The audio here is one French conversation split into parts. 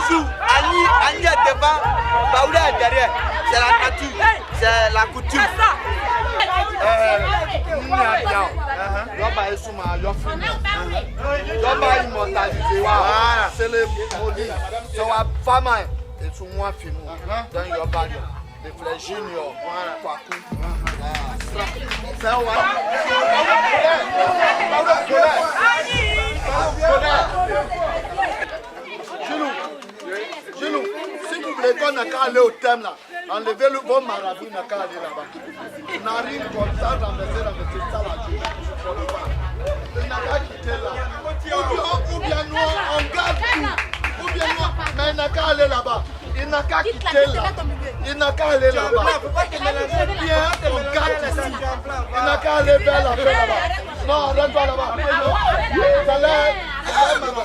toujours, Annie est devant, Baoulé est derrière. C'est la nature, c'est la coutume. C'est le modèle. C'est la femme et tout moi film dans Yoba. Les frères juniors, c'est Genou, si vous voulez qu'on n'a qu'à aller au thème là, enlevez le bon marabout, n'a qu'à aller là-bas. Narine comme ça, renverser la petite salle à Dieu. Il n'a qu'à quitter là. Ou bien nous, on garde tout. Ou bien nous, mais il n'a qu'à aller là-bas. Il n'a qu'à quitter là. Il n'a qu'à aller là-bas. Ou bien on garde ici. Il n'a qu'à aller vers la paix là-bas. Non, arrête-toi là-bas. Allez là-bas.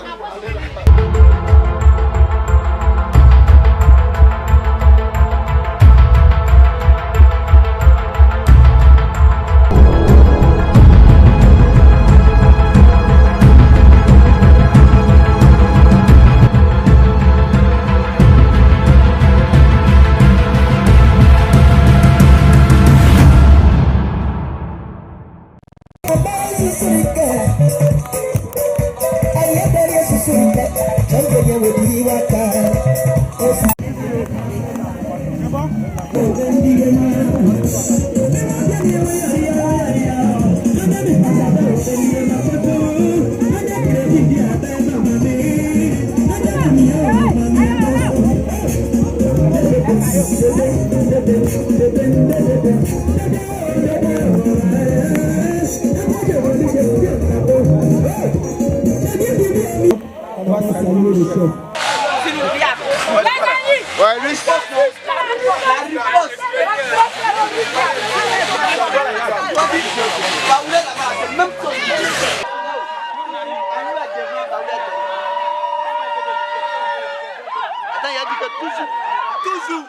Toujours,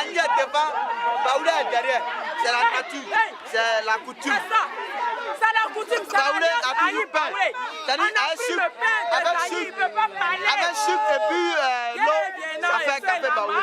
Annie est devant, Baoulé est derrière. C'est la nature, c'est la coutume. C'est la coutume, ça Baoulé a toujours peur. Avec sucre et puis l'eau, ça fait café Baoulé.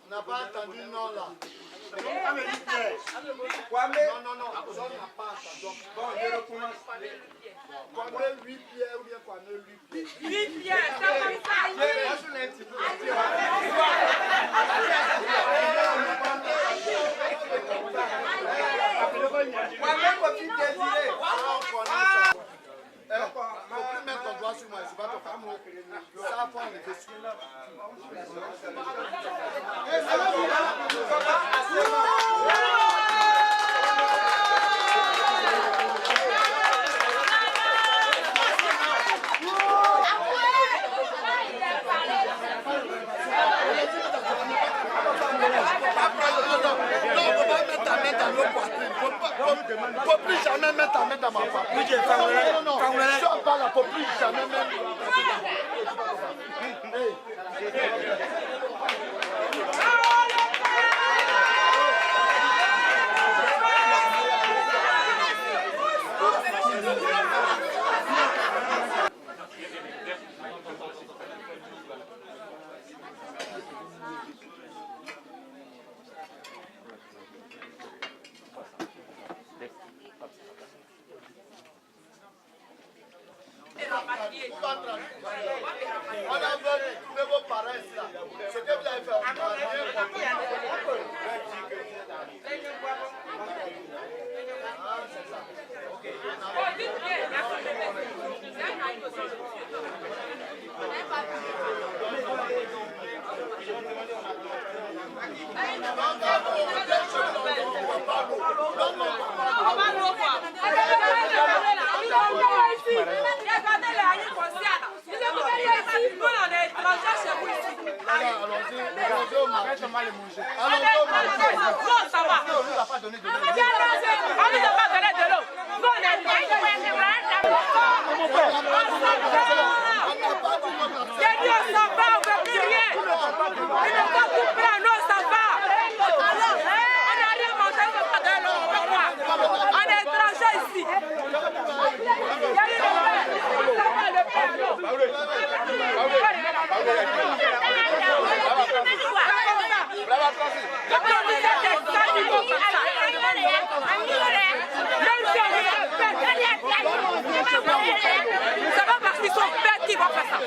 On n'a pas entendu non là. Non, on n'a pas entendu. Bon, je recommence. Combien 8 pierres ou bien combien 8 pierres 8 pierres, ça va ça. plus jamais mettre ta main dans ma femme. Non, si on parle, faut plus jamais mettre. On a besoin de vos parents ici là. Ce que vous avez fait, on n'a rien compris. C'est ça. Ok. Ça va parce qu'ils sont bêtes qui vont faire ça.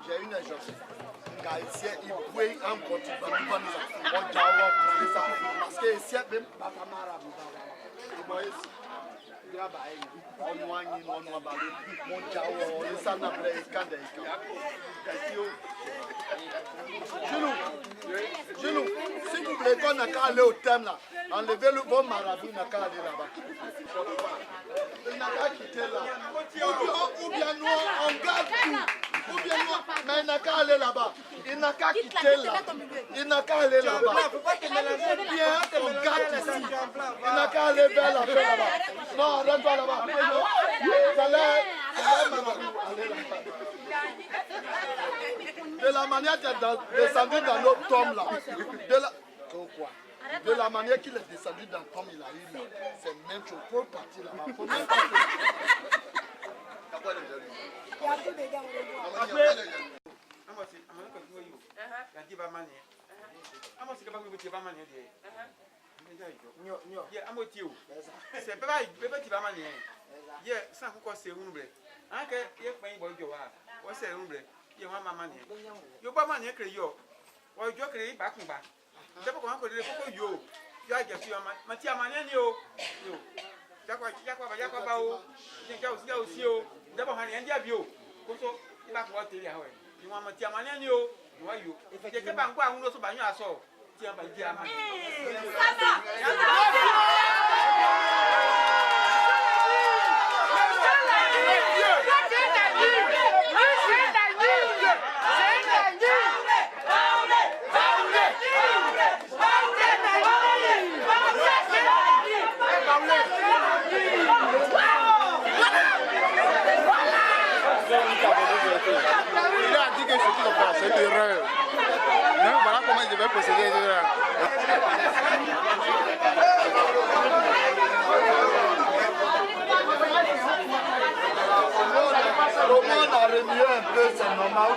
J'ai une agence. Ici, il pouvait encore parce que ici, même papa marabout. Genou, s'il vous plaît, qu'on n'a qu'à aller au thème là, enlevez le bon marabout, n'a qu'à aller là-bas. Il n'a qu'à quitter là. Ou bien nous, on garde tout. Mais il n'a qu'à aller là-bas. Il n'a qu'à quitter là. Il n'a qu'à aller là-bas. Bien, on garde ici. Il n'a qu'à aller vers la paix là-bas. Non, arrête-toi là-bas. De la manière qu'il est descendu dans notre tombe là. De la manière qu'il est descendu dans le tombe, il a eu là. C'est même chose. Pour partir là-bas. Faut même pas Il a dit que ce qu'il a fait, c'est une erreur. Non, voilà comment il devait procéder. Le monde a remué un peu, c'est normal.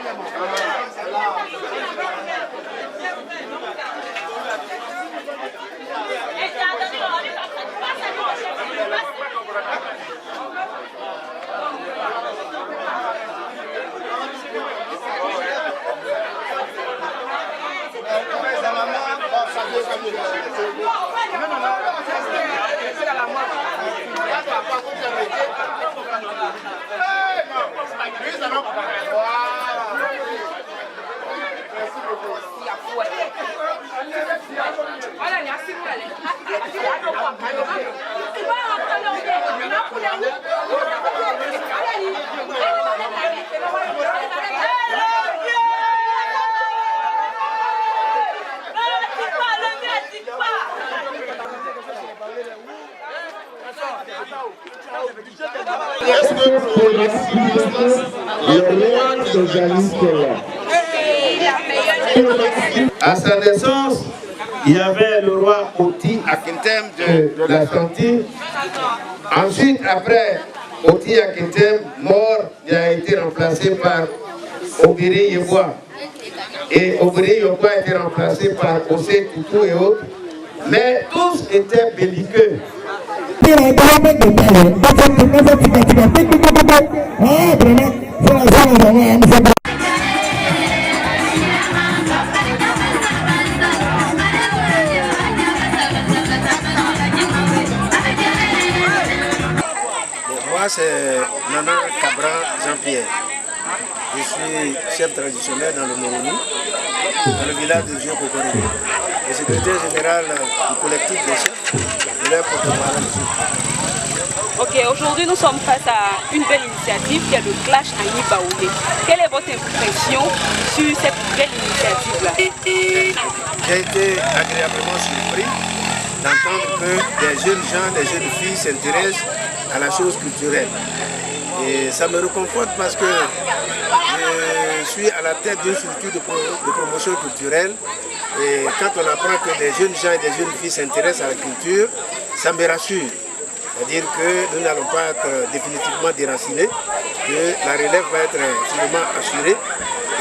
À sa naissance, il y avait le roi Oti Akentem de la Santi. Ensuite, après Oti Akentem, mort, il a été remplacé par Obiri Yeboah. Et Obiri Yeboah a été remplacé par Osei Tutu et autres. Mais tous étaient belliqueux. Moi, c'est Nana Cabran Jean-Pierre. Je suis chef traditionnel dans le Moroni, dans le village de Vieux-Cocoré. Le secrétaire général du collectif des chefs de leur porte-parole. Ok, aujourd'hui nous sommes face à une belle initiative qui est le Clash Agni Baoulé. Quelle est votre impression sur cette belle initiative-là? J'ai été agréablement surpris d'entendre que des jeunes gens, des jeunes filles s'intéressent à la chose culturelle. Et ça me réconforte parce que je suis à la tête d'une structure de promotion culturelle. Et quand on apprend que des jeunes gens et des jeunes filles s'intéressent à la culture, ça me rassure. C'est-à-dire que nous n'allons pas être définitivement déracinés, que la relève va être sûrement assurée.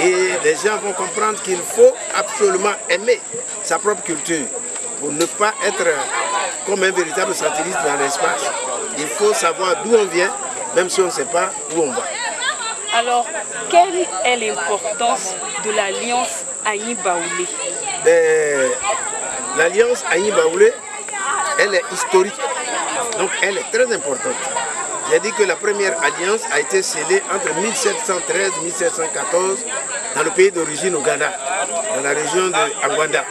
Et les gens vont comprendre qu'il faut absolument aimer sa propre culture pour ne pas être comme un véritable satellite dans l'espace. Il faut savoir d'où on vient, même si on ne sait pas où on va. Alors, quelle est l'importance de l'alliance Agni Baoulé? L'alliance Agni Baoulé, elle est historique, donc elle est très importante. J'ai dit que la première alliance a été scellée entre 1713 et 1714 dans le pays d'origine, au Ghana, dans la région de Angwanda.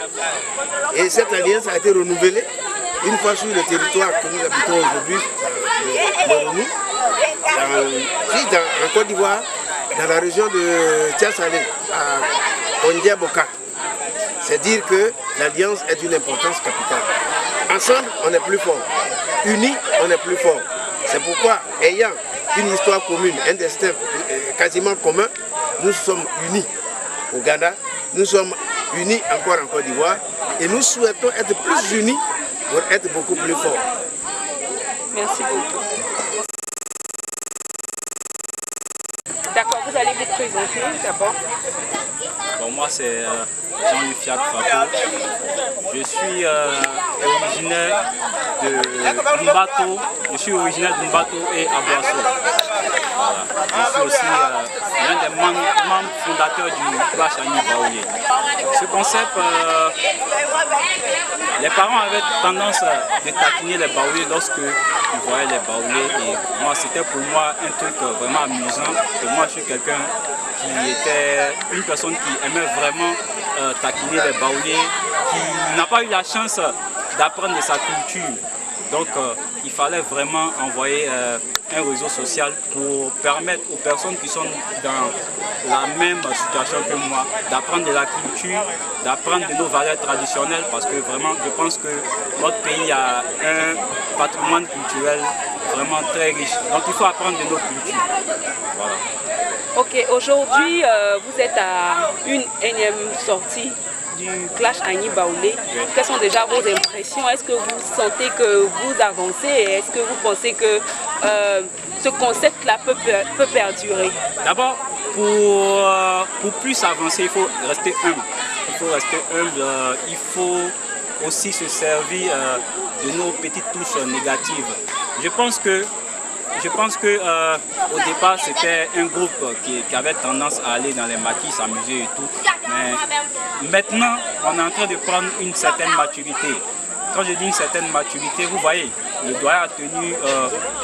Et cette alliance a été renouvelée une fois sur le territoire que nous habitons aujourd'hui, en Côte d'Ivoire dans la région de Tiasalé, à Ondiaboka. C'est dire que l'alliance est d'une importance capitale. Ensemble, on est plus fort. Unis, on est plus fort. C'est pourquoi, ayant une histoire commune, un destin quasiment commun, nous sommes unis au Ghana, nous sommes unis encore en Côte d'Ivoire et nous souhaitons être plus unis pour être beaucoup plus forts. Merci beaucoup. D'accord, vous allez vous présenter d'abord. Bon, moi c'est Jean-Luc Fiat Fakou. Je suis originaire de Mbato. Je suis originaire de Mbato et Aboasso. Voilà. Je suis aussi l'un des membres fondateurs du Clash Agni Baoulé. Ce concept, les parents avaient tendance de taquiner les baoulés lorsque ils voyaient les baoulés. Et moi, c'était pour moi un truc vraiment amusant. Et moi, je suis quelqu'un qui était une personne qui aimait vraiment taquiner les baoulés, qui n'a pas eu la chance d'apprendre de sa culture. Donc il fallait vraiment envoyer un réseau social pour permettre aux personnes qui sont dans la même situation que moi d'apprendre de la culture, d'apprendre de nos valeurs traditionnelles, parce que vraiment je pense que notre pays a un patrimoine culturel vraiment très riche. Donc il faut apprendre de nos cultures. Voilà. Ok, aujourd'hui vous êtes à une énième sortie du Clash Agni Baoulé. Quelles sont déjà vos impressions? Est-ce que vous sentez que vous avancez et est-ce que vous pensez que ce concept-là peut perdurer? D'abord, pour plus avancer, il faut rester humble. Il faut rester humble. Il faut aussi se servir de nos petites touches négatives. Je pense que au départ c'était un groupe qui avait tendance à aller dans les maquis, s'amuser et tout. Mais maintenant on est en train de prendre une certaine maturité. Quand je dis une certaine maturité, vous voyez, le doyen a tenu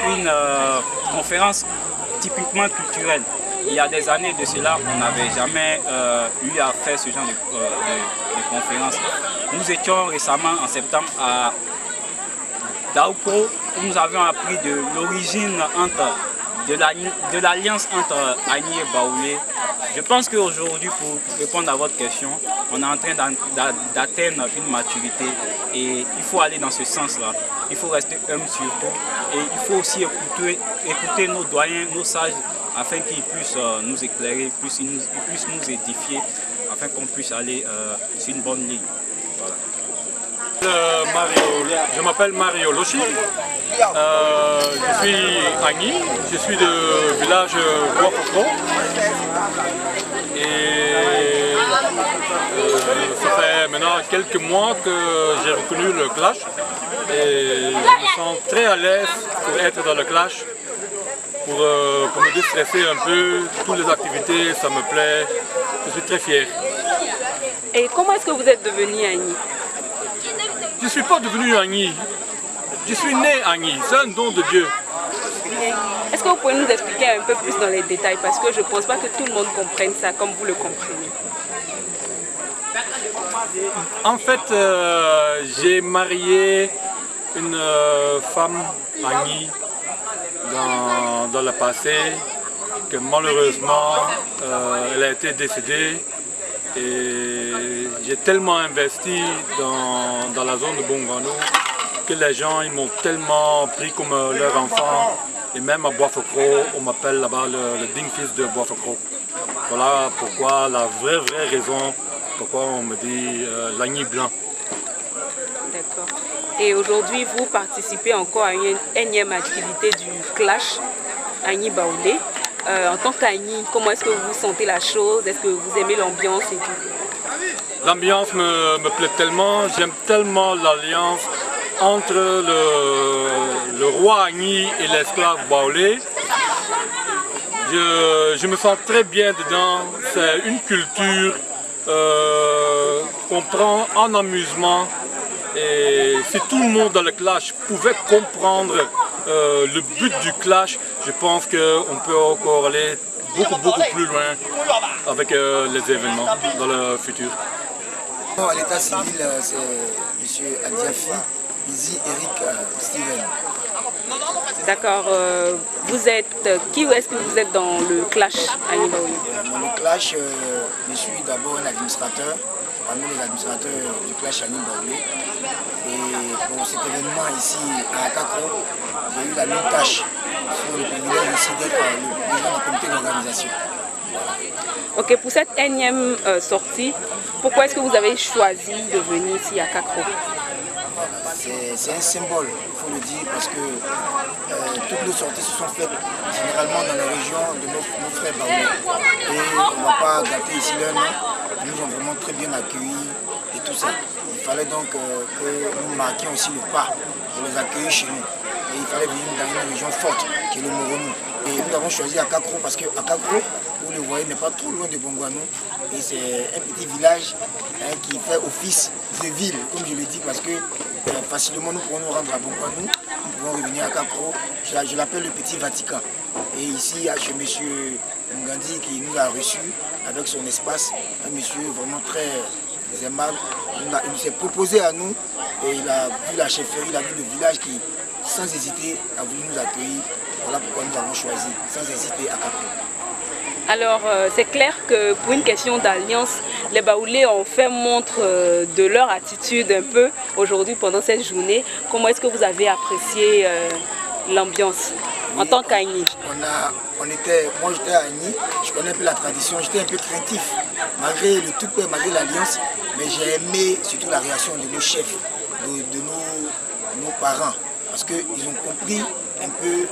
une conférence typiquement culturelle. Il y a des années de cela, on n'avait jamais eu à faire ce genre de conférence. Nous étions récemment en septembre à Daoukro, où nous avions appris de l'origine de l'alliance entre Agni et Baoulé. Je pense qu'aujourd'hui, pour répondre à votre question, on est en train d'atteindre une maturité et il faut aller dans ce sens-là. Il faut rester humble surtout et il faut aussi écouter nos doyens, nos sages, afin qu'ils puissent nous éclairer, puissent nous édifier, afin qu'on puisse aller sur une bonne ligne. Voilà. Je m'appelle Mario Loshi, je suis Agni, je suis du village Bois-Focro et ça fait maintenant quelques mois que j'ai reconnu le Clash et je me sens très à l'aise pour être dans le Clash, pour me déstresser un peu, toutes les activités, ça me plaît, je suis très fier. Et comment est-ce que vous êtes devenu Agni? Je ne suis pas devenu Agni, je suis né Agni, c'est un don de Dieu. Est-ce que vous pouvez nous expliquer un peu plus dans les détails, parce que je ne pense pas que tout le monde comprenne ça comme vous le comprenez. En fait, j'ai marié une femme Agni dans le passé, que malheureusement elle a été décédée. Et j'ai tellement investi dans la zone de Bongano que les gens m'ont tellement pris comme leur enfant. Et même à Bois-Focro, on m'appelle là-bas le digne fils de Bois-Focro. Voilà pourquoi la vraie raison, pourquoi on me dit l'Agni blanc. D'accord. Et aujourd'hui, vous participez encore à une énième activité du Clash Agni Baoulé. En tant qu'Agni, comment est-ce que vous sentez la chose? Est-ce que vous aimez l'ambiance et tout? L'ambiance me plaît tellement, j'aime tellement l'alliance entre le roi Agni et l'esclave Baoulé. Je me sens très bien dedans, c'est une culture qu'on prend en amusement. Et si tout le monde dans le Clash pouvait comprendre le but du Clash, je pense qu'on peut encore aller beaucoup plus loin avec les événements dans le futur. À l'état civil, c'est M. Adiafi, Izzy, Eric, Steven. D'accord. Vous êtes qui ou est-ce que vous êtes dans le clash Agni Baoulé? Dans le clash, je suis d'abord un administrateur, parmi les administrateurs du clash Agni Baoulé. Et pour cet événement ici à Akakro, j'ai eu la même tâche sur le privilège aussi d'être le président du comité d'organisation. Ok, pour cette énième sortie, pourquoi est-ce que vous avez choisi de venir ici à Akakro? C'est un symbole, il faut le dire, parce que toutes nos sorties se sont faites généralement dans les régions de nos frères baoulés. Et on ne va pas gâter ici leur nom, ils nous ont vraiment très bien accueillis et tout ça. Il fallait donc que nous marquions aussi le pas pour les accueillir chez nous. Et il fallait venir dans une région forte qui est le Moronou. Et nous avons choisi Akakro parce que Akakro, vous le voyez, n'est pas trop loin de Bongouanou. Et c'est un petit village qui fait office de ville, comme je le dis, parce que facilement nous pourrons nous rendre à Bongouanou, nous pouvons revenir à Akakro. Je l'appelle le petit Vatican. Et ici, chez M. Ngandi qui nous a reçus avec son espace, un monsieur vraiment très aimable. Il s'est proposé à nous et il a vu la chefferie, il a vu le village qui, sans hésiter, a voulu nous accueillir. Voilà pourquoi nous avons choisi, sans hésiter, Akakro. Alors, c'est clair que pour une question d'alliance, les Baoulés ont fait montre de leur attitude un peu aujourd'hui pendant cette journée. Comment est-ce que vous avez apprécié l'ambiance en tant qu'Agni? Moi j'étais à Agni, je connais un peu la tradition, j'étais un peu craintif, malgré le tout peu, malgré l'alliance, mais j'ai aimé surtout la réaction de nos chefs, de nos parents, parce qu'ils ont compris un peu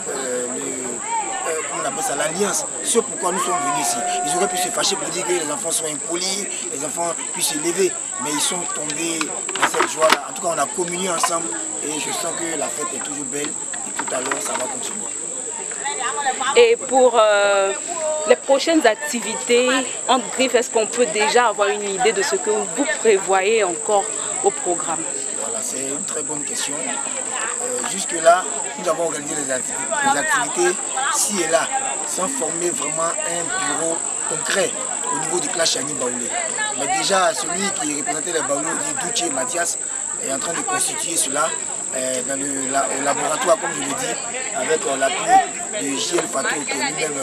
on appelle ça l'alliance, ce pourquoi nous sommes venus ici. Ils auraient pu se fâcher pour dire que les enfants sont impolis, les enfants puissent s'élever, mais ils sont tombés dans cette joie-là. En tout cas, on a communié ensemble et je sens que la fête est toujours belle et tout à l'heure, ça va continuer. Et pour les prochaines activités, entre griffes, est-ce qu'on peut déjà avoir une idée de ce que vous prévoyez encore au programme? Voilà, c'est une très bonne question. Jusque-là, nous avons organisé les activités ci et là, sans former vraiment un bureau concret au niveau du clash Agni Baoulé. Mais déjà, celui qui représentait les Baoulés, Douché Mathias, est en train de constituer cela dans le laboratoire, comme je l'ai dit, avec l'appui de JL Fatou, qui est lui-même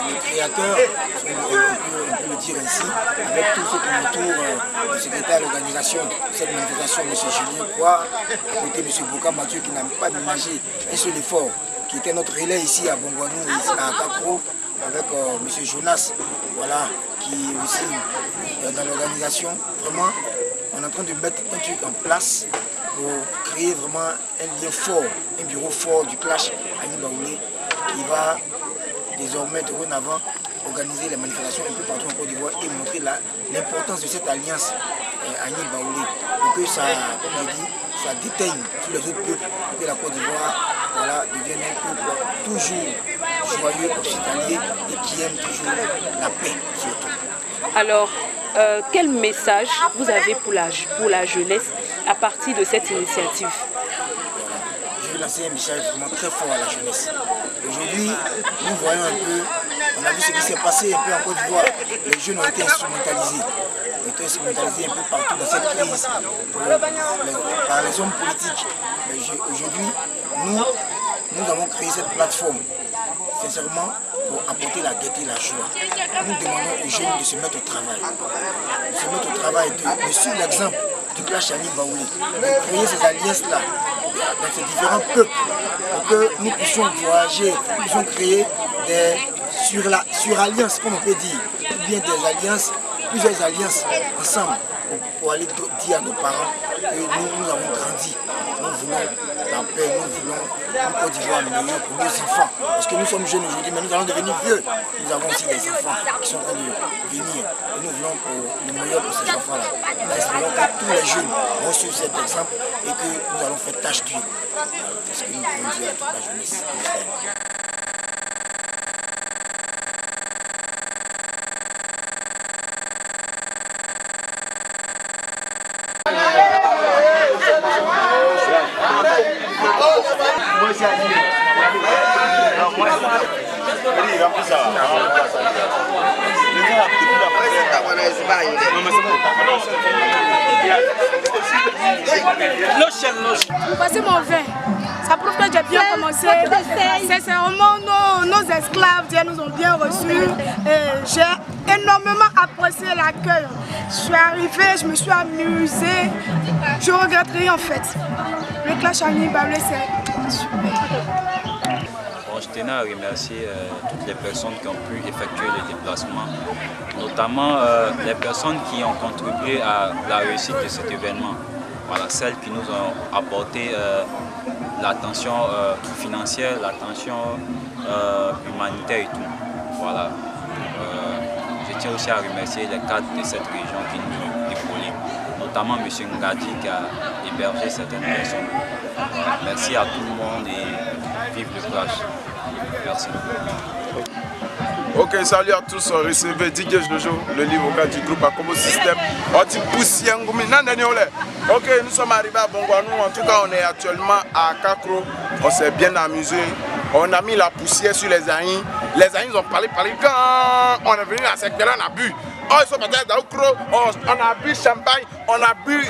le créateur, on peut le dire ainsi, avec tous ceux qui m'entourent, le secrétaire d'organisation de cette manifestation, M. Julien Croix, à côté M. Boka Mathieu, qui n'a pas ménagé un seul effort, qui était notre relais ici à Bongouanou, ici à Akakro, avec M. Jonas, voilà, qui est aussi dans l'organisation. Vraiment, on est en train de mettre un truc en place pour créer vraiment un lien fort, un bureau fort du clash Agni Baoulé qui va désormais, dorénavant, organiser les manifestations un peu partout en Côte d'Ivoire et montrer l'importance de cette alliance Agni Baoulé. Pour que ça, comme je dis, ça déteigne sur les autres peuples, pour que la Côte d'Ivoire devienne un peuple toujours joyeux, hospitalier et qui aime toujours la paix surtout. Alors, quel message vous avez pour la jeunesse à partir de cette initiative? Je vais lancer un message vraiment très fort à la jeunesse. Aujourd'hui, nous voyons un peu, on a vu ce qui s'est passé un peu en Côte d'Ivoire. Les jeunes ont été instrumentalisés. Ils ont été instrumentalisés un peu partout dans cette crise par les hommes politiques. Aujourd'hui, nous avons créé cette plateforme, sincèrement, pour apporter la gaieté et la joie. Nous demandons aux jeunes de se mettre au travail. De se mettre au travail, de suivre l'exemple du clash Agni Baoulé, de créer ces alliances-là dans ces différents peuples, pour que nous puissions voyager, nous puissions créer des sur-alliances, comme on peut dire, ou bien des alliances, plusieurs alliances ensemble, pour aller dire à nos parents que nous avons grandi, nous voulons la paix, nous voulons une Côte d'Ivoire meilleure pour nos enfants. Parce que nous sommes jeunes aujourd'hui, mais nous allons devenir vieux. Nous avons aussi des enfants qui sont en train de venir. Et nous voulons le meilleur pour ces enfants-là. Nous espérons que tous les jeunes vont suivre cet exemple et que nous allons faire tâche d'huile. C'est ce que nous pouvons dire à toute la jeunesse. Vous passez mon vin, ça prouve que j'ai bien commencé. Sincèrement, nos esclaves nous ont bien reçus. J'ai énormément apprécié l'accueil. Je suis arrivée, je me suis amusée. Je regrette rien en fait. Le Clash Agni Baoulé, c'est super. Bon, je tenais à remercier toutes les personnes qui ont pu effectuer les déplacements, notamment les personnes qui ont contribué à la réussite de cet événement. Voilà, celles qui nous ont apporté l'attention financière, l'attention humanitaire et tout. Voilà. Je tiens aussi à remercier les cadres de cette région qui nous ont épaulés, notamment M. Ngadi qui a hébergé certaines personnes. Merci à tout le monde et vive le Clash. Merci. Ok, salut à tous, recevez DJ Jojo, le livre vocal du groupe Akobo System. Ok, nous sommes arrivés à Bongouanou, en tout cas on est actuellement à Kakro, on s'est bien amusé, on a mis la poussière sur les Aïns ils ont parlé, quand on est venu à cette période on a bu. Oh, ils sont partis à Kakro, on a bu champagne, on a bu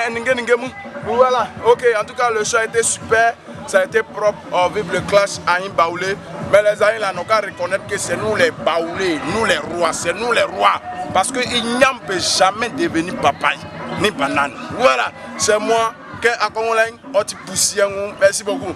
un Ningemu. Voilà, ok, en tout cas le show a été super, ça a été propre, vive le Clash Agni Baoulé. Mais les Aïns là n'ont qu'à reconnaître que c'est nous les Baoulés, nous les rois, c'est nous les rois. Parce que Ignam ne peut jamais devenir papaye, ni banane. Voilà, c'est moi, que Akongoleng, Oti Poussiang, merci beaucoup.